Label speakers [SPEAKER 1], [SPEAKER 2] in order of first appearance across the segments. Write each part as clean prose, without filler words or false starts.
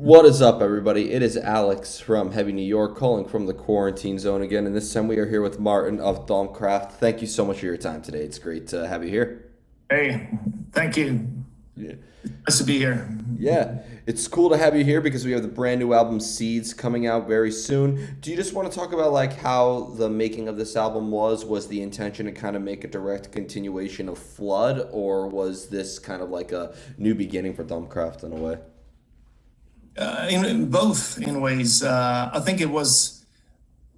[SPEAKER 1] What is up, everybody? It is Alex from Heavy New York calling from the quarantine zone again, and this time we are here with Martin of Domkraft. Thank you so much for your time today. It's great to have you here.
[SPEAKER 2] Hey, thank you.
[SPEAKER 1] Yeah.
[SPEAKER 2] Nice to be here.
[SPEAKER 1] Yeah, it's cool to have you here because we have the brand new album Seeds coming out very soon. Do you just want to talk about like how the making of this album was? Was the intention to kind of make a direct continuation of Flood, or was this kind of like a new beginning for Domkraft in a way?
[SPEAKER 2] In both, in ways. I think it was.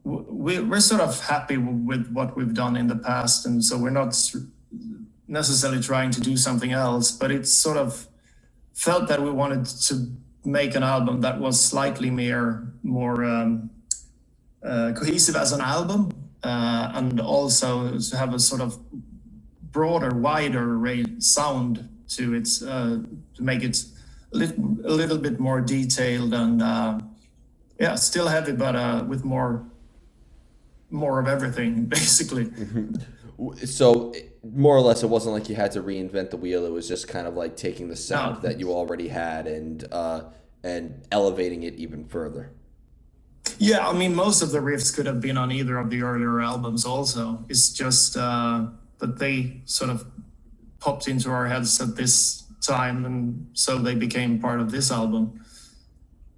[SPEAKER 2] We're sort of happy with what we've done in the past, and so we're not necessarily trying to do something else. But it's sort of felt that we wanted to make an album that was slightly more cohesive as an album, and also to have a sort of broader, wider range sound to its to make it a little bit more detailed and yeah, still heavy, but with more of everything, basically.
[SPEAKER 1] So more or less, it wasn't like you had to reinvent the wheel. It was just kind of like taking the sound
[SPEAKER 2] No.
[SPEAKER 1] that you already had and elevating it even further.
[SPEAKER 2] Yeah, I mean, most of the riffs could have been on either of the earlier albums also. It's just that they sort of popped into our heads at this time, and so they became part of this album.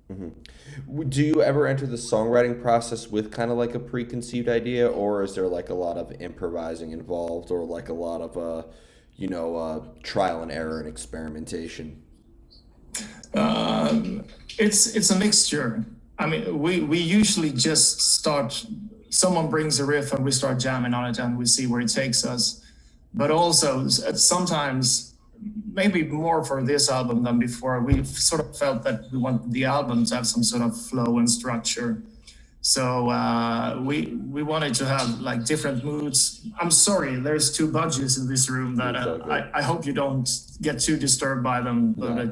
[SPEAKER 1] Do you ever enter the songwriting process with kind of like a preconceived idea, or is there like a lot of improvising involved, or like a lot of trial and error and experimentation?
[SPEAKER 2] It's a mixture. I mean, we usually just start. Someone brings a riff and we start jamming on it and we see where it takes us. But also sometimes, maybe more for this album than before, we've sort of felt that we want the album to have some sort of flow and structure. So we wanted to have like different moods. I'm sorry, there's two budgies in this room that
[SPEAKER 1] It's all good.
[SPEAKER 2] I hope you don't get too disturbed by them. But
[SPEAKER 1] No,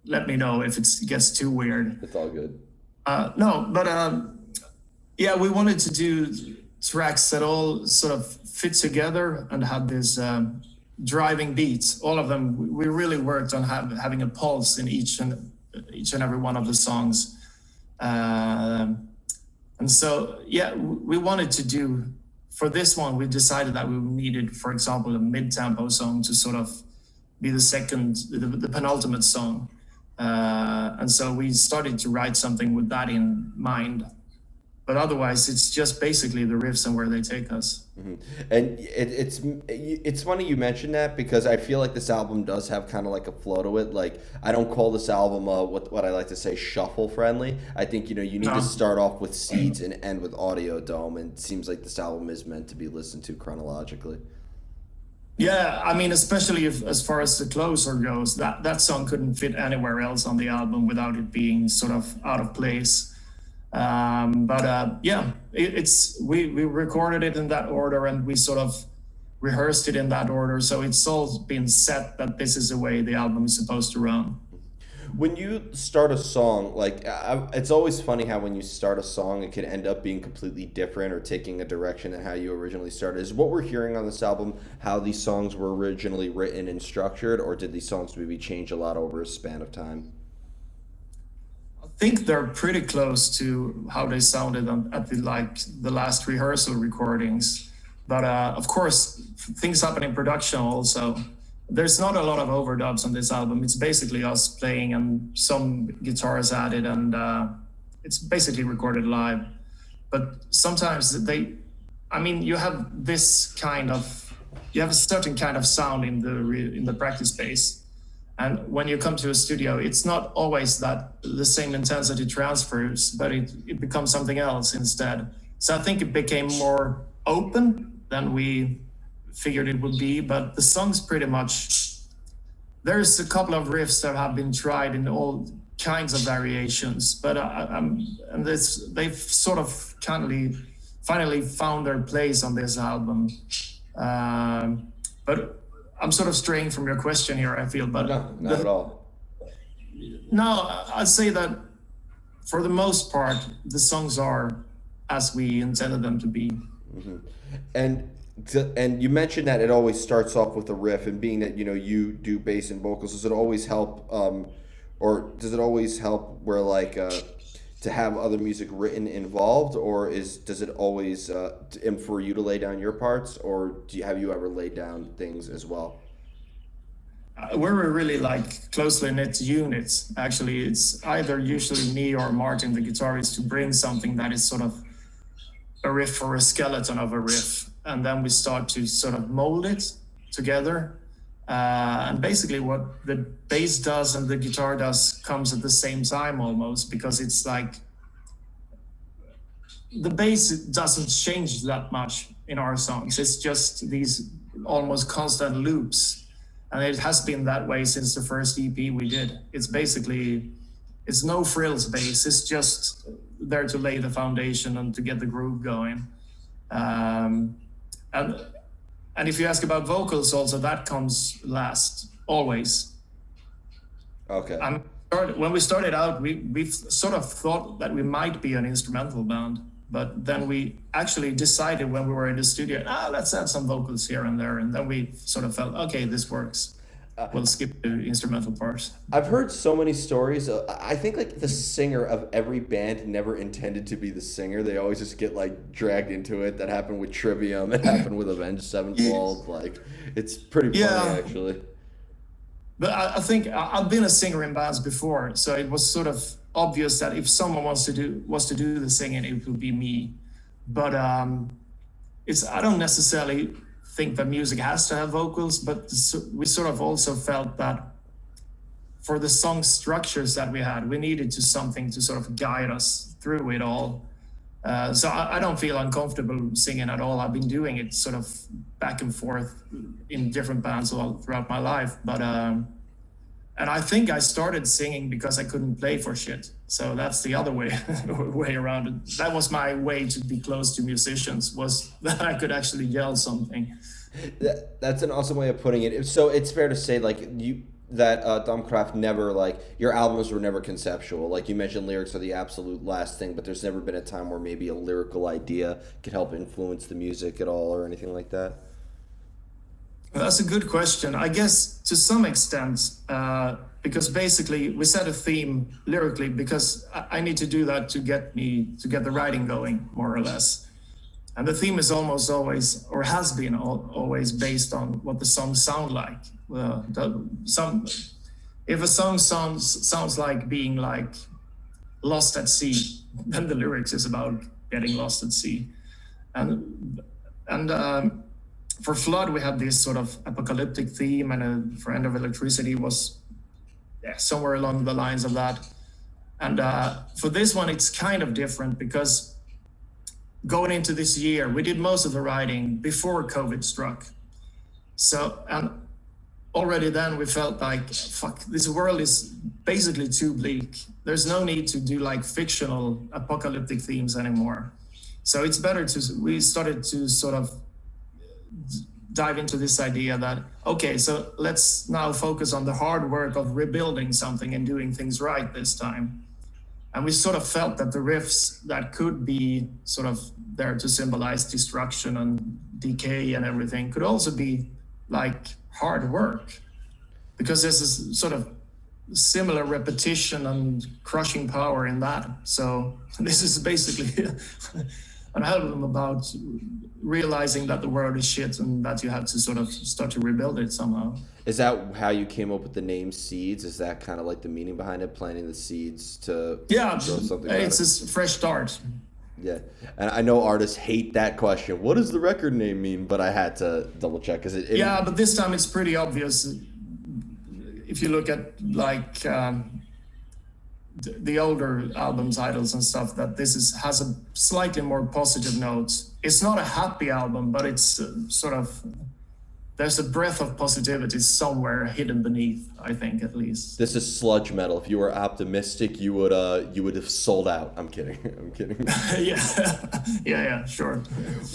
[SPEAKER 2] let me know if it gets too weird.
[SPEAKER 1] it's all good.
[SPEAKER 2] No, but yeah, we wanted to do tracks that all sort of fit together and had this driving beats. All of them, we really worked on having a pulse in each and every one of the songs. And so, yeah, we wanted to do, for this one, we decided that we needed, for example, a mid-tempo song to sort of be the penultimate song. And so we started to write something with that in mind. But otherwise, it's just basically the riffs and where they take us.
[SPEAKER 1] And it's funny you mentioned that because I feel like this album does have kind of like a flow to it. Like I don't call this album what I like to say shuffle friendly. I think you need to
[SPEAKER 2] No.
[SPEAKER 1] start off with Seeds and end with Audio Dome, and it seems like this album is meant to be listened to chronologically.
[SPEAKER 2] Yeah, I mean, especially if, as far as the closer goes, that song couldn't fit anywhere else on the album without it being sort of out of place. But yeah, it's we recorded it in that order and we sort of rehearsed it in that order. So it's all been set that this is the way the album is supposed to run.
[SPEAKER 1] When you start a song, like it's always funny how when you start a song, it can end up being completely different or taking a direction than how you originally started. Is what we're hearing on this album how these songs were originally written and structured, or did these songs maybe change a lot over a span of time?
[SPEAKER 2] I think they're pretty close to how they sounded at the last rehearsal recordings. But of course, things happen in production also. There's not a lot of overdubs on this album. It's basically us playing and some guitars added, and it's basically recorded live. But sometimes I mean, you have you have a certain kind of sound in the practice space, and when you come to a studio, it's not always that the same intensity transfers, but it becomes something else instead. So I think it became more open than we figured it would be, but the song's pretty much, there's a couple of riffs that have been tried in all kinds of variations, but and they've sort of finally found their place on this album. But I'm sort of straying from your question here, I feel, but
[SPEAKER 1] No, not at all.
[SPEAKER 2] no, I'd say that for the most part, the songs are as we intended them to be.
[SPEAKER 1] And and you mentioned that it always starts off with a riff, and being that you do bass and vocals, does it always help, or does it always help where like to have other music written involved, or does it always and for you to lay down your parts, or have you ever laid down things as well?
[SPEAKER 2] We're a really like closely knit unit. Actually, it's either usually me or Martin, the guitarist, to bring something that is sort of a riff or a skeleton of a riff, and then we start to sort of mold it together. And basically, what the bass does and the guitar does comes at the same time almost, because it's like the bass doesn't change that much in our songs. It's just these almost constant loops, and it has been that way since the first EP we did. It's basically it's no frills bass. It's just there to lay the foundation and to get the groove going. Um, and and if you ask about vocals, also that comes last always.
[SPEAKER 1] Okay.
[SPEAKER 2] When we started out, we sort of thought that we might be an instrumental band, but then we actually decided when we were in the studio, let's add some vocals here and there, and then we sort of felt, okay, this works. We'll skip the instrumental parts.
[SPEAKER 1] I've heard so many stories. I think like the singer of every band never intended to be the singer. They always just get like dragged into it. That happened with Trivium. It happened with Avenged Sevenfold. Like it's pretty funny actually.
[SPEAKER 2] But I think I've been a singer in bands before, so it was sort of obvious that if someone was to do the singing, it would be me. But I don't necessarily think that music has to have vocals, but we sort of also felt that for the song structures that we had, we needed something to sort of guide us through it all. So I don't feel uncomfortable singing at all. I've been doing it sort of back and forth in different bands all throughout my life. But and I think I started singing because I couldn't play for shit. So that's the other way around it. That was my way to be close to musicians, was that I could actually yell something.
[SPEAKER 1] That's an awesome way of putting it. So it's fair to say like that Domkraft never, like, your albums were never conceptual. Like you mentioned, lyrics are the absolute last thing, but there's never been a time where maybe a lyrical idea could help influence the music at all or anything like that?
[SPEAKER 2] Well, that's a good question. I guess to some extent, because basically we set a theme lyrically, because I need to do that to get the writing going, more or less. And the theme is almost always, or has been always, based on what the songs sound like. If a song sounds like being like lost at sea, then the lyrics is about getting lost at sea. And for Flood, we had this sort of apocalyptic theme, and for End of Electricity was somewhere along the lines of that. And for this one, it's kind of different, because going into this year, we did most of the writing before COVID struck. So, and already then we felt like, fuck, this world is basically too bleak. There's no need to do like fictional apocalyptic themes anymore. So it's better we started to sort of dive into this idea that, okay, so let's now focus on the hard work of rebuilding something and doing things right this time. And we sort of felt that the riffs that could be sort of there to symbolize destruction and decay and everything could also be like hard work, because there's this sort of similar repetition and crushing power in that. So this is basically an album about realizing that the world is shit and that you have to sort of start to rebuild it somehow.
[SPEAKER 1] Is that how you came up with the name Seeds? Is that kind of like the meaning behind it, planting the seeds to grow something better?
[SPEAKER 2] It's a fresh start.
[SPEAKER 1] Yeah, and I know artists hate that question. What does the record name mean? But I had to double check, because it
[SPEAKER 2] yeah, but this time it's pretty obvious. If you look at like the older album titles and stuff, that this has a slightly more positive note. It's not a happy album, but it's sort of, there's a breath of positivity somewhere hidden beneath, I think, at least.
[SPEAKER 1] This is sludge metal. If you were optimistic, you would have sold out. I'm kidding. I'm kidding.
[SPEAKER 2] yeah, sure.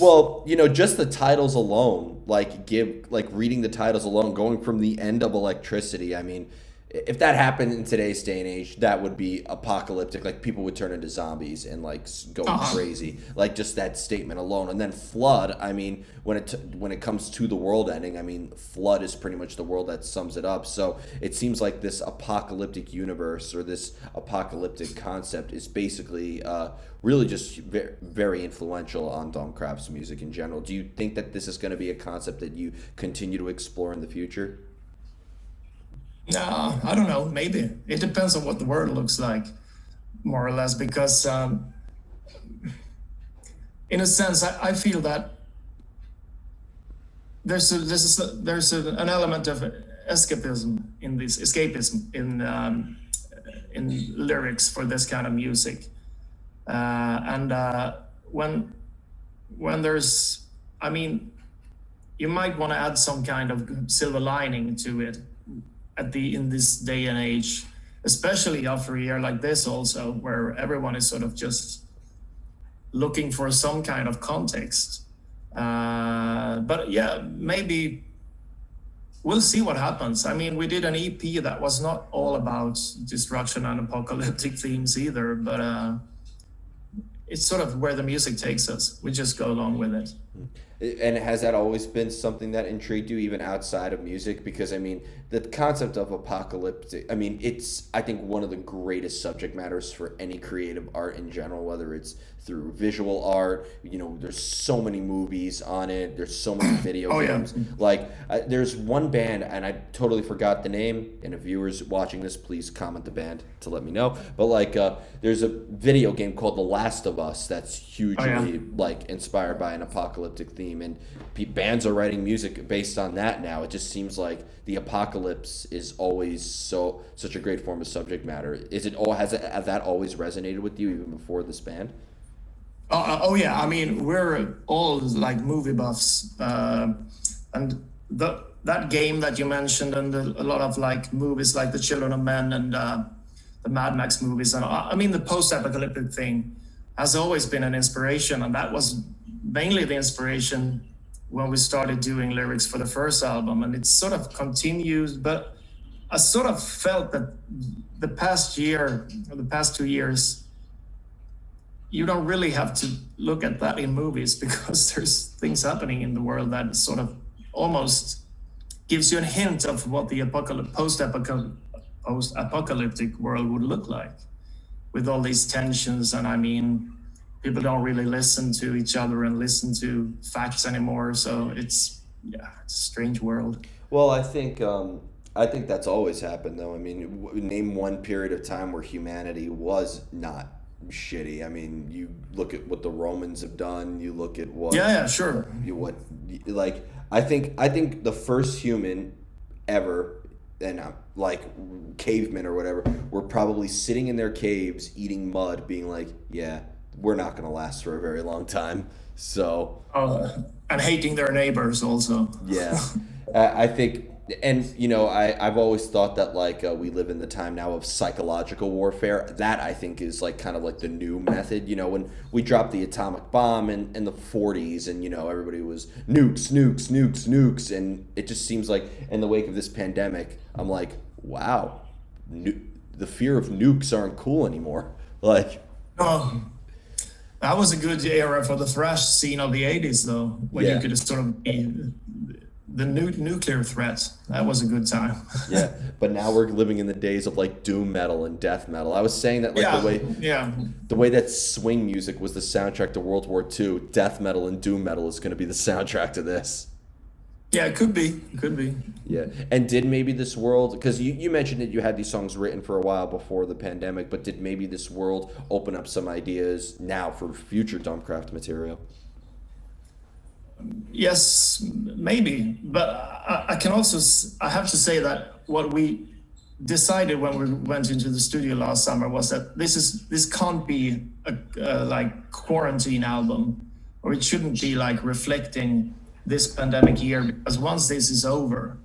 [SPEAKER 1] Well, just the titles alone, reading the titles alone, going from the End of Electricity. I mean, if that happened in today's day and age, that would be apocalyptic. Like people would turn into zombies and like go crazy. Like just that statement alone. And then flood. I mean, when it comes to the world ending, I mean, flood is pretty much the world that sums it up. So it seems like this apocalyptic universe or this apocalyptic concept is basically really just very influential on Domkraft's music in general. Do you think that this is going to be a concept that you continue to explore in the future?
[SPEAKER 2] No, I don't know. Maybe it depends on what the world looks like, more or less. Because, in a sense, I feel that an element of escapism in this escapism in lyrics for this kind of music, and when there's, I mean, you might want to add some kind of silver lining to it in this day and age, especially after a year like this also, where everyone is sort of just looking for some kind of context. But yeah, maybe we'll see what happens. I mean, we did an EP that was not all about destruction and apocalyptic themes either, but it's sort of where the music takes us. We just go along with it.
[SPEAKER 1] And has that always been something that intrigued you, even outside of music? Because I mean, the concept of apocalyptic, I mean, it's, I think, one of the greatest subject matters for any creative art in general, whether it's through visual art, you know, there's so many movies on it, there's so many video games. Yeah. Like, there's one band, and I totally forgot the name, and if viewers watching this, please comment the band to let me know. But like, there's a video game called The Last of Us that's hugely like inspired by an apocalyptic theme, and bands are writing music based on that now. It just seems like the apocalypse is always such a great form of subject matter. Is it all has that always resonated with you even before this band?
[SPEAKER 2] Oh yeah, I mean, we're all like movie buffs, and that game that you mentioned, and a lot of like movies like The Children of Men and the Mad Max movies, and I mean the post-apocalyptic thing has always been an inspiration, and that was mainly the inspiration when we started doing lyrics for the first album, and it sort of continues. But I sort of felt that the past year or the past 2 years, you don't really have to look at that in movies, because there's things happening in the world that sort of almost gives you a hint of what the post-apocalyptic world would look like, with all these tensions. And I mean, people don't really listen to each other and listen to facts anymore. So it's a strange world.
[SPEAKER 1] Well, I think that's always happened, though. I mean, name one period of time where humanity was not shitty. I mean, you look at what the Romans have done. You look at what
[SPEAKER 2] sure.
[SPEAKER 1] I think the first human ever, and like cavemen or whatever, were probably sitting in their caves eating mud, being like, yeah, we're not going to last for a very long time. So
[SPEAKER 2] and hating their neighbors also.
[SPEAKER 1] Yeah. I think, and you know, I've always thought that like we live in the time now of psychological warfare. That I think is like kind of like the new method. You know, when we dropped the atomic bomb in the 40s, and you know, everybody was nukes, nukes, nukes, nukes, and it just seems like in the wake of this pandemic, I'm like, wow, the fear of nukes aren't cool anymore. Like,
[SPEAKER 2] oh, that was a good era for the thrash scene of the 80s, though, when you could sort of be the nuclear threat. That was a good time.
[SPEAKER 1] Yeah, but now we're living in the days of like doom metal and death metal. I was saying that like the way that swing music was the soundtrack to World War II, death metal and doom metal is going to be the soundtrack to this.
[SPEAKER 2] Yeah, it could be.
[SPEAKER 1] Yeah, and did maybe this world, because you mentioned that you had these songs written for a while before the pandemic, but did maybe this world open up some ideas now for future Domkraft material?
[SPEAKER 2] Yes, maybe, but I have to say that what we decided when we went into the studio last summer was that this can't be a like quarantine album, or it shouldn't be like reflecting this pandemic year, because once this is over,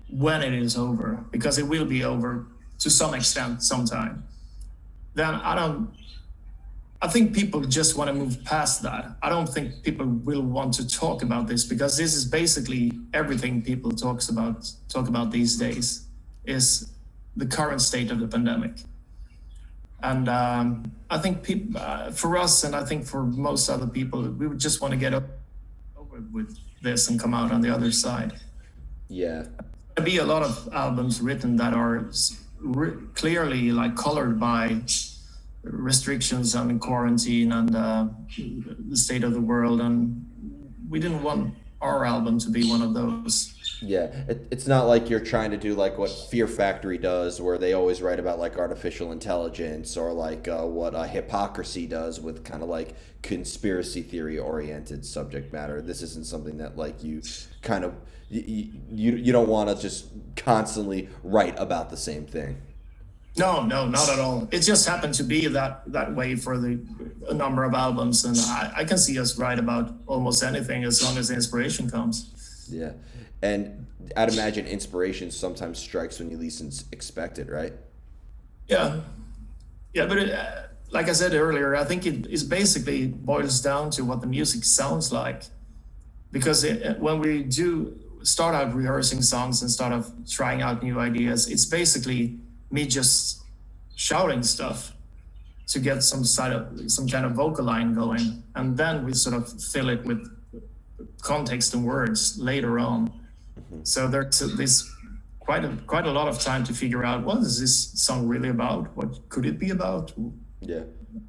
[SPEAKER 2] when it is over, because it will be over to some extent sometime, then I think people just want to move past that. I don't think people will want to talk about this, because this is basically everything people talk about these days is the current state of the pandemic. And I think for us, and I think for most other people, we would just want to get over with this and come out on the other side.
[SPEAKER 1] Yeah.
[SPEAKER 2] There'll be a lot of albums written that are clearly like colored by restrictions and quarantine and the state of the world, and we didn't want our album to be one of those.
[SPEAKER 1] Yeah, it's not like you're trying to do like what Fear Factory does, where they always write about like artificial intelligence, or like what Hypocrisy does with kind of like conspiracy theory oriented subject matter. This isn't something that like you kind of you don't want to just constantly write about the same thing.
[SPEAKER 2] No, not at all. It just happened to be that way for a number of albums, and I can see us write about almost anything as long as the inspiration comes.
[SPEAKER 1] Yeah, and I'd imagine inspiration sometimes strikes when you least expect it, right?
[SPEAKER 2] Yeah, but like I said earlier, I think it is basically boils down to what the music sounds like, because when we do start out rehearsing songs and start of trying out new ideas, it's basically me just shouting stuff to get some kind of vocal line going, and then we sort of fill it with context and words later on. Mm-hmm. So there's quite a lot of time to figure out, what is this song really about? What could it be about?
[SPEAKER 1] Yeah.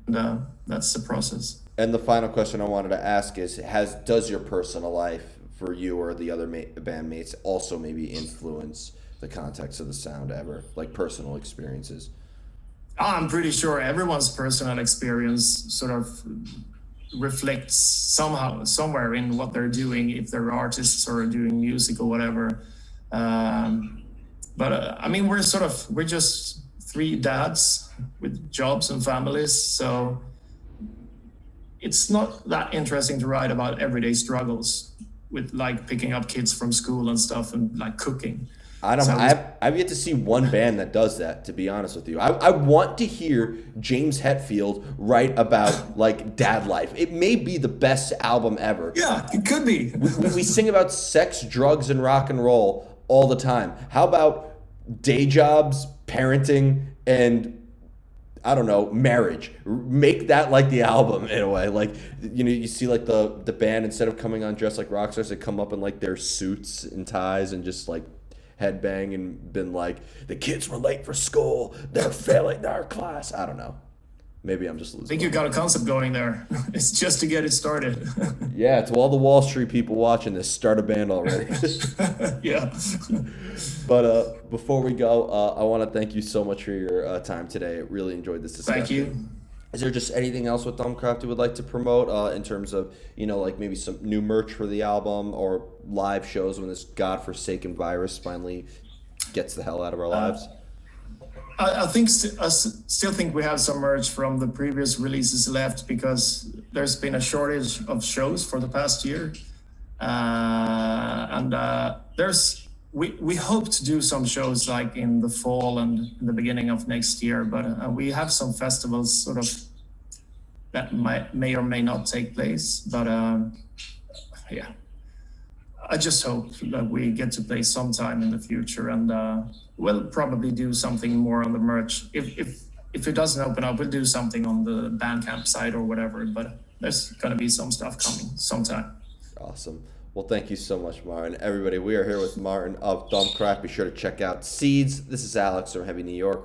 [SPEAKER 2] And that's the process.
[SPEAKER 1] And the final question I wanted to ask is, does your personal life for you or the other bandmates also maybe influence the context of the sound ever, like personal experiences?
[SPEAKER 2] I'm pretty sure everyone's personal experience sort of reflects somehow, somewhere in what they're doing, if they're artists or doing music or whatever. But I mean, we're just three dads with jobs and families, so it's not that interesting to write about everyday struggles with like picking up kids from school and stuff and like cooking.
[SPEAKER 1] I've yet to see one band that does that, to be honest with you. I want to hear James Hetfield write about like dad life. It may be the best album ever.
[SPEAKER 2] Yeah, it could be.
[SPEAKER 1] We sing about sex, drugs, and rock and roll all the time. How about day jobs, parenting, and I don't know, marriage? Make that like the album in a way. Like, you know, you see like the band, instead of coming on dressed like rock stars, they come up in like their suits and ties and just like headbang and been like, the kids were late for school, they're failing their class. I don't know. Maybe I'm just losing.
[SPEAKER 2] I think you got a concept going there. It's just to get it started.
[SPEAKER 1] Yeah, to all the Wall Street people watching this, start a band already.
[SPEAKER 2] Yeah.
[SPEAKER 1] But before we go, I want to thank you so much for your time today. I really enjoyed this discussion.
[SPEAKER 2] Thank you.
[SPEAKER 1] Is there just anything else with Domkraft you would like to promote in terms of, you know, like maybe some new merch for the album or live shows when this godforsaken virus finally gets the hell out of our lives?
[SPEAKER 2] I still think we have some merch from the previous releases left, because there's been a shortage of shows for the past year, and we hope to do some shows like in the fall and in the beginning of next year, but we have some festivals sort of that may or may not take place, but yeah, I just hope that we get to play sometime in the future, and we'll probably do something more on the merch. If it doesn't open up, we'll do something on the Bandcamp site or whatever, but there's going to be some stuff coming sometime.
[SPEAKER 1] Awesome. Well, thank you so much, Martin. Everybody, we are here with Martin of Domkraft. Be sure to check out Seeds. This is Alex from Heavy New York.